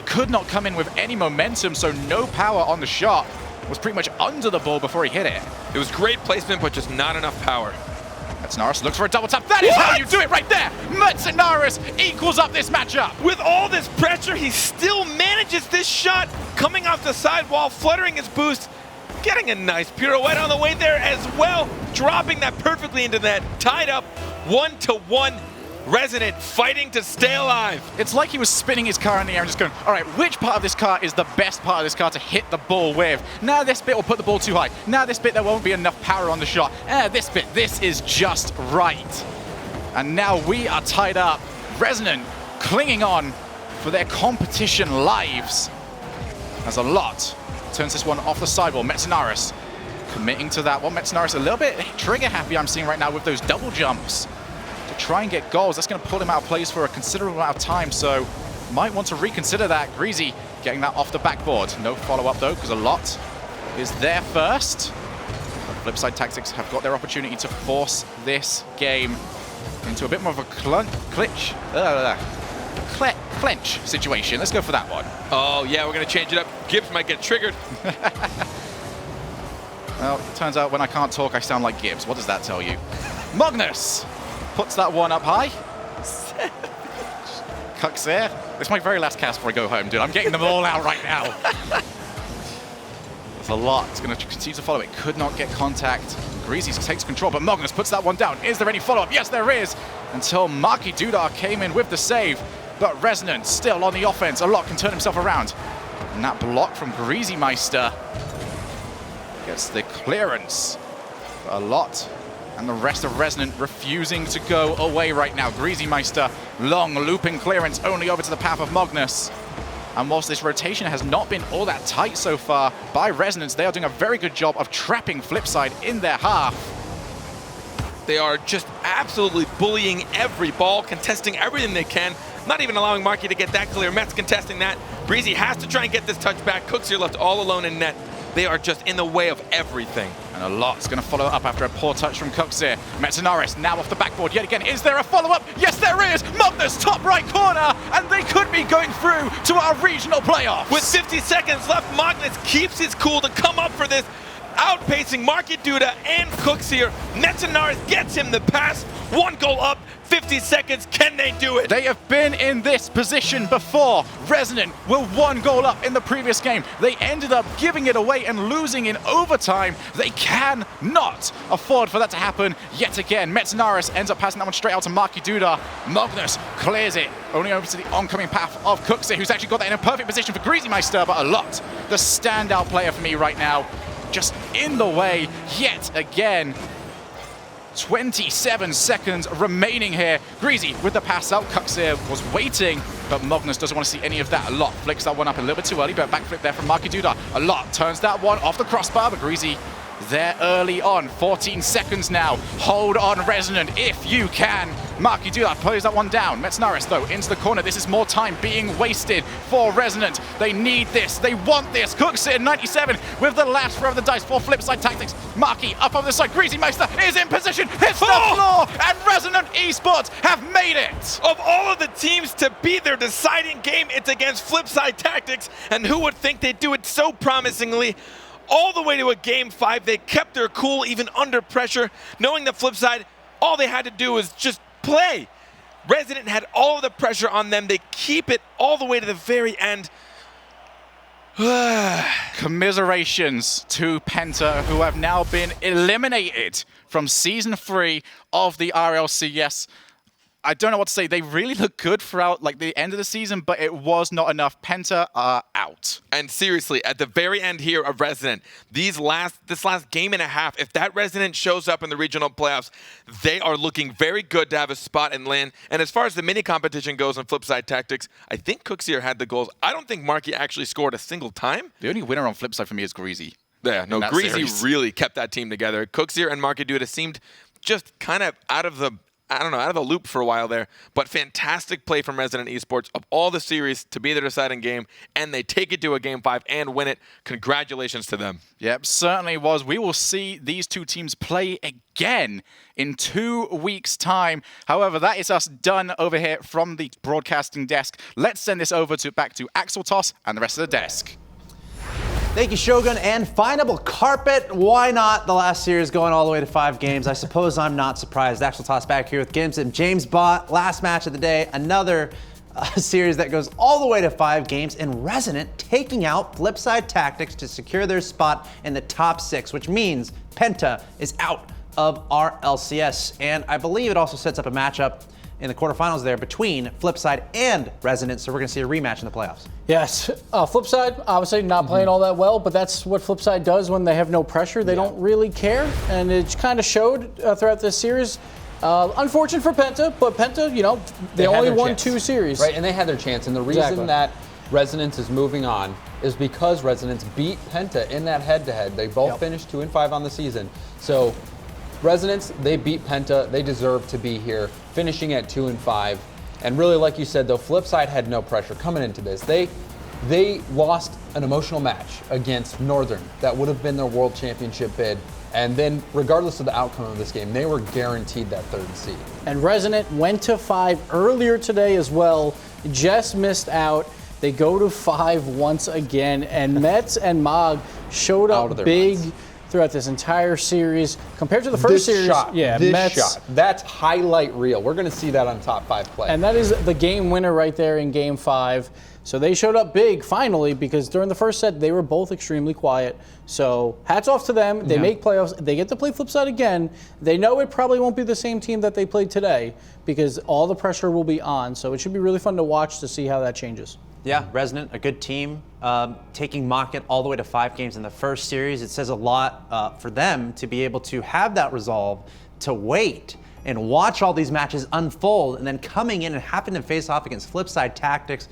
could not come in with any momentum, so no power on the shot. Was pretty much under the ball before he hit it. It was great placement, but just not enough power. Metznaris looks for a double tap. That is how you do it right there. Metznaris equals up this matchup. With all this pressure, he still manages this shot coming off the sidewall, fluttering his boost, getting a nice pirouette on the way there as well, dropping that perfectly into that. Tied up 1-1. Resonant fighting to stay alive. It's like he was spinning his car in the air and just going, all right, which part of this car is the best part of this car to hit the ball with? Now this bit will put the ball too high. Now this bit, there won't be enough power on the shot. This bit, this is just right. And now we are tied up. Resonant clinging on for their competition lives. As a lot turns this one off the sidewall. Metanaris committing to that one. Metanaris a little bit trigger happy, I'm seeing right now, with those double jumps to try and get goals. That's going to pull him out of plays for a considerable amount of time, so might want to reconsider that. Greasy getting that off the backboard. No follow-up though, because a lot is there first. But Flipside Tactics have got their opportunity to force this game into a bit more of a clench situation. Let's go for that one. Oh yeah, we're going to change it up. Gibbs might get triggered. Well, it turns out when I can't talk, I sound like Gibbs. What does that tell you? Magnus puts that one up high. Cuxer. It's my very last cast before I go home, dude. I'm getting them all out right now. There's a lot. It's going to continue to follow. It could not get contact. Greasy takes control, but Magnus puts that one down. Is there any follow-up? Yes, there is. Until Marky Dudar came in with the save. But Resonant still on the offense. A lot can turn himself around. And that block from Greasy Meister gets the clearance. But a lot. And the rest of Resonant refusing to go away right now. Greasy Meister, long looping clearance only over to the path of Magnus. And whilst this rotation has not been all that tight so far by Resonance, they are doing a very good job of trapping Flipside in their half. They are just absolutely bullying every ball, contesting everything they can, not even allowing Marky to get that clear. Mets contesting that. Greasy has to try and get this touch back. Cooks here left all alone in net. They are just in the way of everything. And a lot's going to follow up after a poor touch from Cooks here. Metanaris now off the backboard yet again. Is there a follow-up? Yes, there is! Magnus, top right corner! And they could be going through to our regional playoffs. With 50 seconds left, Magnus keeps his cool to come up for this. Outpacing Marky Duda and Cooks here. Metanaris gets him the pass. 1 goal up, 50 seconds. Can they do it? They have been in this position before. Resonant were 1 goal up in the previous game. They ended up giving it away and losing in overtime. They cannot afford for that to happen yet again. Metanaris ends up passing that one straight out to Marky Duda. Magnus clears it, only over to the oncoming path of Cooks here, who's actually got that in a perfect position for Greasy Meister, but a lot. The standout player for me right now. Just in the way yet again. 27 seconds remaining here. Greasy with the pass out. Cuxir was waiting, but Magnus doesn't want to see any of that. A lot flicks that one up a little bit too early, but backflip there from Marky Duda. A lot turns that one off the crossbar, but Greasy there early on. 14 seconds now. Hold on, Resonant, if you can. Marky Duda plays that one down. Metanaris, though, into the corner. This is more time being wasted for Resonant. They need this. They want this. Cooks in 97 with the last throw of the dice for Flipside Tactics. Marky up on the side. Greasy Meister is in position. Hits the floor, and Resonant Esports have made it. Of all of the teams to be their deciding game, it's against Flipside Tactics, and who would think they'd do it so promisingly? All the way to a Game 5, they kept their cool even under pressure, knowing the Flipside, all they had to do was just play. Resonant had all of the pressure on them. They keep it all the way to the very end. Commiserations to Penta, who have now been eliminated from Season 3 of the RLCS. I don't know what to say. They really look good throughout the end of the season, but it was not enough. Penta are out. And seriously, at the very end here of Resonant, this last game and a half, if that Resonant shows up in the regional playoffs, they are looking very good to have a spot and land. And as far as the mini competition goes on Flipside Tactics, I think Cooksier had the goals. I don't think Marky actually scored a single time. The only winner on Flipside for me is Greasy. Yeah, no, Greasy really kept that team together. Cooksier and Marky Duda seemed just kind of out of the loop for a while there, but fantastic play from Resonant Esports of all the series to be their deciding game, and they take it to a Game 5 and win it. Congratulations to them. Yep, certainly was. We will see these two teams play again in 2 weeks' time. However, that is us done over here from the broadcasting desk. Let's send this over back to Axel Toss and the rest of the desk. Thank you, Shogun, and Findable Carpet. Why not? The last series going all the way to 5 games. I suppose I'm not surprised. Axel Toss back here with Gibbs and James Bott. Last match of the day, another series that goes all the way to 5 games, and Resonant taking out Flipside Tactics to secure their spot in the top 6, which means Penta is out of RLCS. And I believe it also sets up a matchup in the quarterfinals there between Flipside and Resonant, so we're going to see a rematch in the playoffs. Yes, Flipside obviously not playing all that well, but that's what Flipside does when they have no pressure. They don't really care, and it kind of showed throughout this series. Unfortunate for Penta, but Penta, you know, they only won 2 series. Right, and they had their chance, and the reason that Resonance is moving on is because Resonance beat Penta in that head-to-head. They both finished 2-5 on the season. So Resonance, they beat Penta. They deserve to be here, finishing at 2-5. And really, like you said, though, Flipside had no pressure coming into this. They lost an emotional match against Northern. That would have been their World Championship bid. And then, regardless of the outcome of this game, they were guaranteed that 3rd seed. And Resonant went to 5 earlier today as well. Just missed out. They go to 5 once again. And Mets and Mog showed up big throughout this entire series. Compared to the first series, this shot. That's highlight reel. We're going to see that on Top 5 Play. And that is the game winner right there in Game 5. So they showed up big finally, because during the first set they were both extremely quiet. So hats off to them. They make playoffs. They get to play Flipside again. They know it probably won't be the same team that they played today, because all the pressure will be on. So it should be really fun to watch to see how that changes. Yeah, Resonant, a good team, taking Mockin all the way to 5 games in the first series. It says a lot for them to be able to have that resolve, to wait and watch all these matches unfold, and then coming in and having to face off against Flipside Tactics.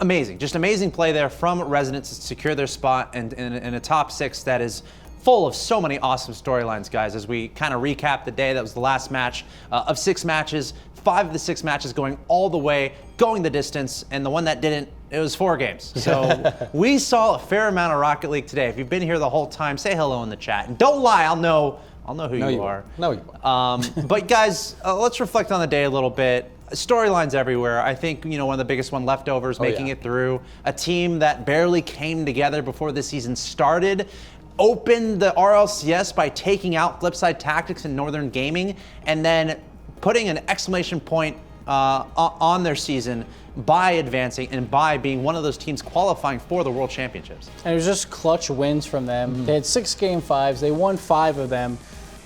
Amazing, just amazing play there from Resonant to secure their spot in a top 6 that is full of so many awesome storylines, guys. As we kind of recap the day, that was the last match of 6 matches, 5 of the 6 matches going all the way, going the distance, and the one that didn't, it was 4 games. So we saw a fair amount of Rocket League today. If you've been here the whole time, say hello in the chat. And don't lie, I'll know who you are. No, you are. But guys, let's reflect on the day a little bit. Storylines everywhere. I think, you know, one of the biggest one, Leftovers, making it through. A team that barely came together before the season started. Opened the RLCS by taking out Flipside Tactics and Northern Gaming, and then putting an exclamation point on their season by advancing and by being one of those teams qualifying for the World Championships. And it was just clutch wins from them. They had 6 Game 5s. They won 5 of them.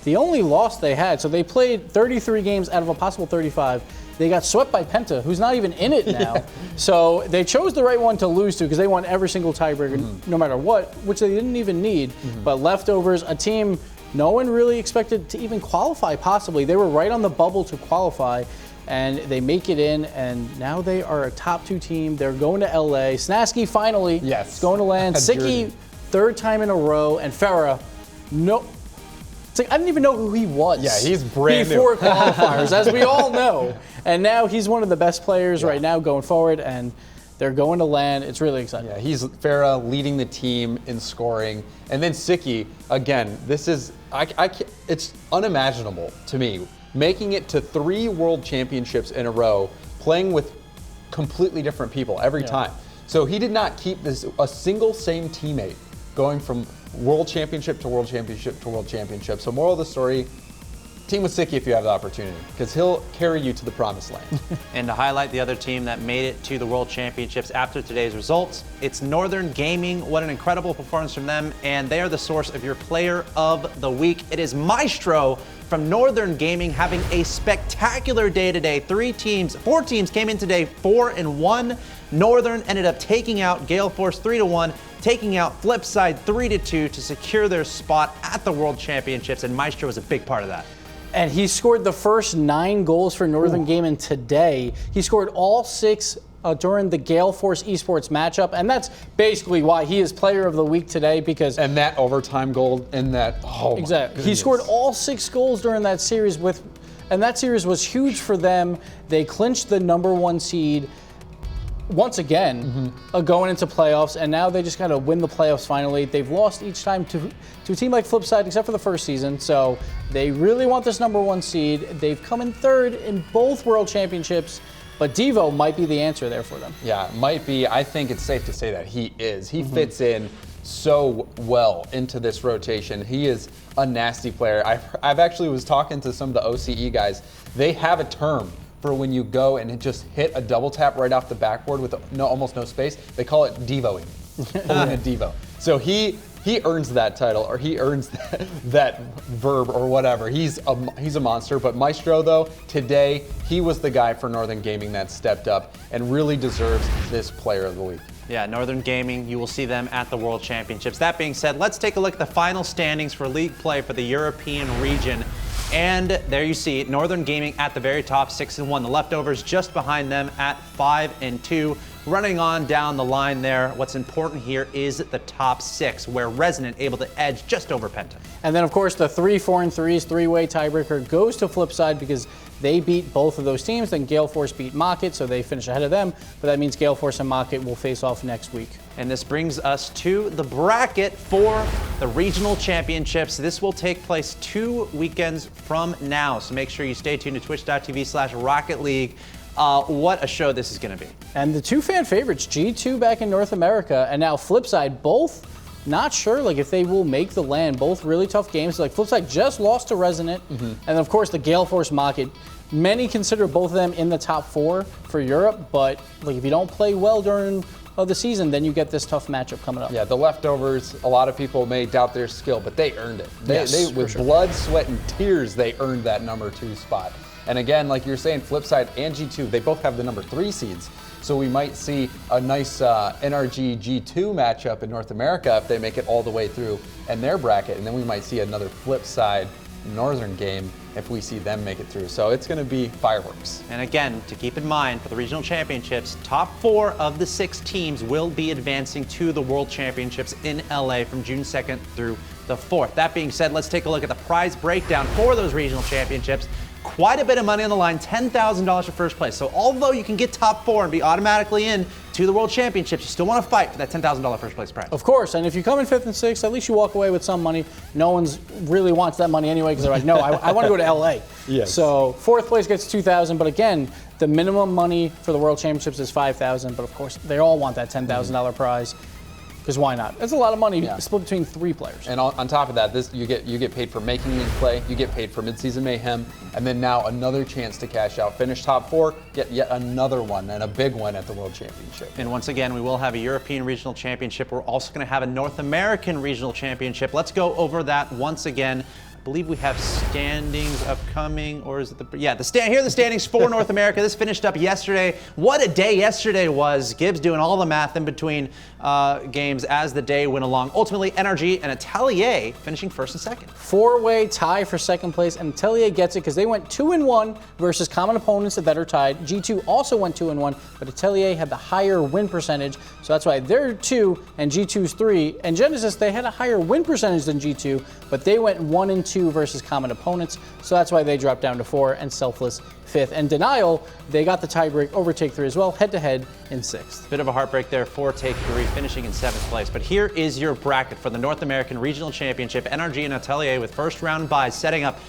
The only loss they had, so they played 33 games out of a possible 35. They got swept by Penta, who's not even in it now. So they chose the right one to lose to, because they won every single tiebreaker, no matter what, which they didn't even need. But Leftovers, a team no one really expected to even qualify, possibly. They were right on the bubble to qualify, and they make it in, and now they are a top 2 team. They're going to LA. Snasky finally is going to land. Siki, 3rd time in a row, and Farah, no. It's like, I didn't even know who he was. Yeah, he's brand new. Before qualifiers, as we all know. And now he's one of the best players right now going forward, and they're going to land. It's really exciting. Yeah, he's Farah leading the team in scoring. And then Siki, again, this is, it's unimaginable to me. Making it to 3 World Championships in a row, playing with completely different people every time. So he did not keep a single same teammate going from World Championship to World Championship to World Championship. So moral of the story, team with Siki if you have the opportunity, because he'll carry you to the promised land. And to highlight the other team that made it to the World Championships after today's results, it's Northern Gaming. What an incredible performance from them, and they are the source of your Player of the Week. It is Maestro from Northern Gaming having a spectacular day today. 4 teams came in today 4-1. Northern ended up taking out Gale Force 3-1, taking out Flipside 3-2 to secure their spot at the World Championships, and Maestro was a big part of that. And he scored the first 9 goals for Northern Gaming today. He scored all 6 during the Gale Force Esports matchup, and that's basically why he is Player of the Week today, because... And that overtime goal in that... Oh, exactly. He scored all 6 goals during that series, and that series was huge for them. They clinched the #1 seed once again, going into playoffs, and now they just got to win the playoffs finally. They've lost each time to a team like Flipside, except for the first season, so they really want this #1 seed. They've come in 3rd in both World Championships, but Devo might be the answer there for them. Yeah, might be. I think it's safe to say that he is. He fits in so well into this rotation. He is a nasty player. I've actually was talking to some of the OCE guys. They have a term for when you go and just hit a double tap right off the backboard with almost no space. They call it devoing, pulling a devo. So he he earns that title, or he earns that verb or whatever. He's a monster. But Maestro, though, today, he was the guy for Northern Gaming that stepped up and really deserves this Player of the Week. Yeah, Northern Gaming, you will see them at the World Championships. That being said, let's take a look at the final standings for league play for the European region. And there you see it, Northern Gaming at the very top, 6-1. The leftovers just behind them at 5-2. Running on down the line there, what's important here is the top 6, where Resonant able to edge just over Penta. And then, of course, the 3-4-3s, three-way tiebreaker goes to Flipside because they beat both of those teams. Then Gale Force beat Mocket, so they finish ahead of them. But that means Gale Force and Mocket will face off next week. And this brings us to the bracket for the regional championships. This will take place 2 weekends from now, so make sure you stay tuned to twitch.tv/Rocket League. What a show this is going to be. And the 2 fan favorites, G2 back in North America, and now Flipside, both not sure like if they will make the land. Both really tough games. Like Flipside just lost to Resonant, and of course the Gale Force Mocket. Many consider both of them in the top 4 for Europe, but like if you don't play well during the season, then you get this tough matchup coming up. Yeah, the leftovers, a lot of people may doubt their skill, but they earned it. They with blood, sweat, and tears, they earned that number 2 spot. And again, like you're saying, Flipside and G2, they both have the number 3 seeds. So we might see a nice NRG G2 matchup in North America if they make it all the way through in their bracket. And then we might see another Flipside Northern game if we see them make it through. So it's going to be fireworks. And again, to keep in mind, for the regional championships, top 4 of the 6 teams will be advancing to the World Championships in LA from June 2nd through the 4th. That being said, let's take a look at the prize breakdown for those regional championships. Quite a bit of money on the line, $10,000 for first place. So although you can get top 4 and be automatically in to the World Championships, you still want to fight for that $10,000 first place prize. Of course, and if you come in 5th and 6th, at least you walk away with some money. No one's really wants that money anyway because they're like, no, I want to go to LA. Yes. So 4th place gets $2,000, but again, the minimum money for the World Championships is $5,000. But of course, they all want that $10,000 prize. Because why not? It's a lot of money split between 3 players. And on top of that, you get paid for making league play, you get paid for midseason mayhem, and then now another chance to cash out. Finish top 4, get yet another one, and a big one at the World Championship. And once again, we will have a European Regional Championship. We're also going to have a North American Regional Championship. Let's go over that once again. I believe we have standings upcoming, or is it here are the standings for North America. This finished up yesterday. What a day yesterday was. Gibbs doing all the math in between games as the day went along. Ultimately, NRG and Atelier finishing 1st and 2nd. 4-way tie for 2nd place, and Atelier gets it because they went 2-1 versus common opponents that are tied. G2 also went 2-1, but Atelier had the higher win percentage, so that's why they're 2 and G2's 3. And Genesis, they had a higher win percentage than G2, but they went 1-2 versus common opponents, so that's why they dropped down to 4, and Selfless 5th. And Denial, they got the tiebreak over Take 3 as well, head-to-head in 6th. Bit of a heartbreak there for Take 3, finishing in 7th place. But here is your bracket for the North American Regional Championship. NRG and Atelier with first round buys, setting up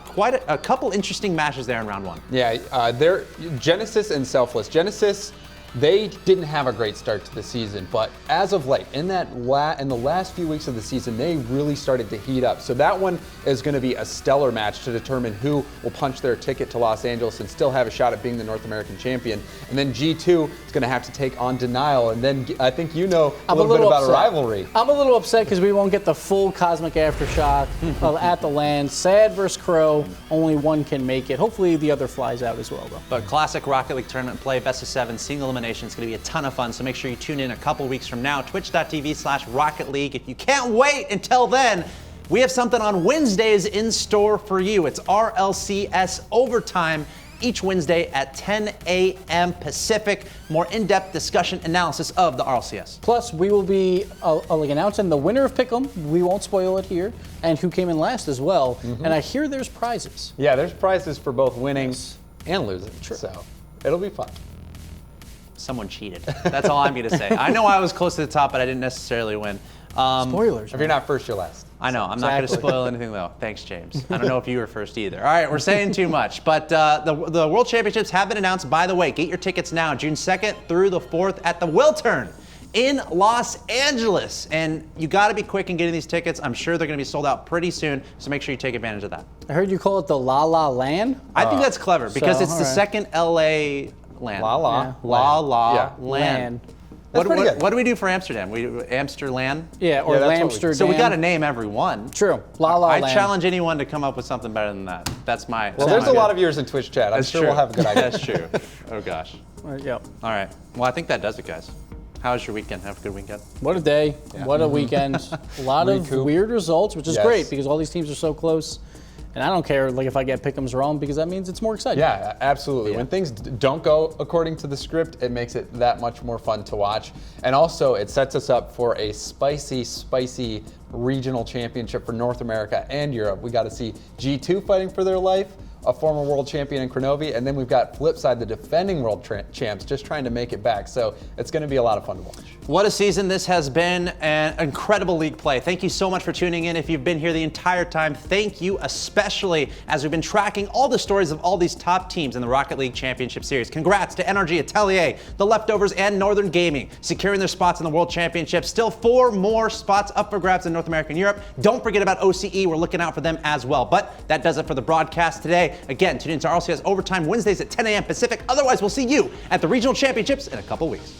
quite a couple interesting matches there in round 1. Yeah, they're Genesis and Selfless. Genesis, they didn't have a great start to the season, but as of late, in the last few weeks of the season, they really started to heat up. So that one is going to be a stellar match to determine who will punch their ticket to Los Angeles and still have a shot at being the North American champion. And then G2 is going to have to take on Denial, and then I think you know a little bit about a rivalry. I'm a little upset because we won't get the full Cosmic Aftershock at the land. Sad versus Crow, only one can make it. Hopefully the other flies out as well, though. But classic Rocket League tournament play, best of 7, single elimination. It's going to be a ton of fun, so make sure you tune in a couple weeks from now, twitch.tv/Rocket League. If you can't wait until then, we have something on Wednesdays in store for you. It's RLCS Overtime each Wednesday at 10 a.m. Pacific. More in-depth discussion analysis of the RLCS. Plus, we will be announcing the winner of Pick'em. We won't spoil it here, and who came in last as well. And I hear there's prizes. Yeah, there's prizes for both winning and losing. True. So it'll be fun. Someone cheated. That's all I'm going to say. I know I was close to the top, but I didn't necessarily win. Spoilers. If you're not first, you're last. I know. I'm not going to spoil anything, though. Thanks, James. I don't know if you were first either. All right, we're saying too much. But the World Championships have been announced. By the way, get your tickets now, June 2nd through the 4th at the Wiltern in Los Angeles. And you got to be quick in getting these tickets. I'm sure they're going to be sold out pretty soon, so make sure you take advantage of that. I heard you call it the La La Land. I think that's clever because it's the second LA land. La La. Yeah. La La land. That's pretty good. What do we do for Amsterdam? Amsterdam? Yeah, or Amsterdam. So we got to name every one. True. La La Land. I challenge anyone to come up with something better than that. That's my. Well, there's a lot of viewers in Twitch chat. I'm sure we'll have a good idea. That's true. Oh gosh. Yep. All right. Well, I think that does it, guys. How was your weekend? Have a good weekend. What a day. Yeah. What a weekend. A lot of weird results, which is great because all these teams are so close. And I don't care if I get pick'ems wrong because that means it's more exciting. Yeah, absolutely. Yeah. When things don't go according to the script, it makes it that much more fun to watch. And also, it sets us up for a spicy, spicy regional championship for North America and Europe. We got to see G2 fighting for their life, a former world champion in Kronovi, and then we've got Flipside, the defending world champs, just trying to make it back. So it's going to be a lot of fun to watch. What a season this has been, and incredible league play. Thank you so much for tuning in. If you've been here the entire time, thank you, especially as we've been tracking all the stories of all these top teams in the Rocket League Championship Series. Congrats to NRG, Atelier, The Leftovers, and Northern Gaming, securing their spots in the World Championship. Still 4 more spots up for grabs in North America and Europe. Don't forget about OCE. We're looking out for them as well. But that does it for the broadcast today. Again, tune into RLCS Overtime Wednesdays at 10 a.m. Pacific. Otherwise, we'll see you at the Regional Championships in a couple weeks.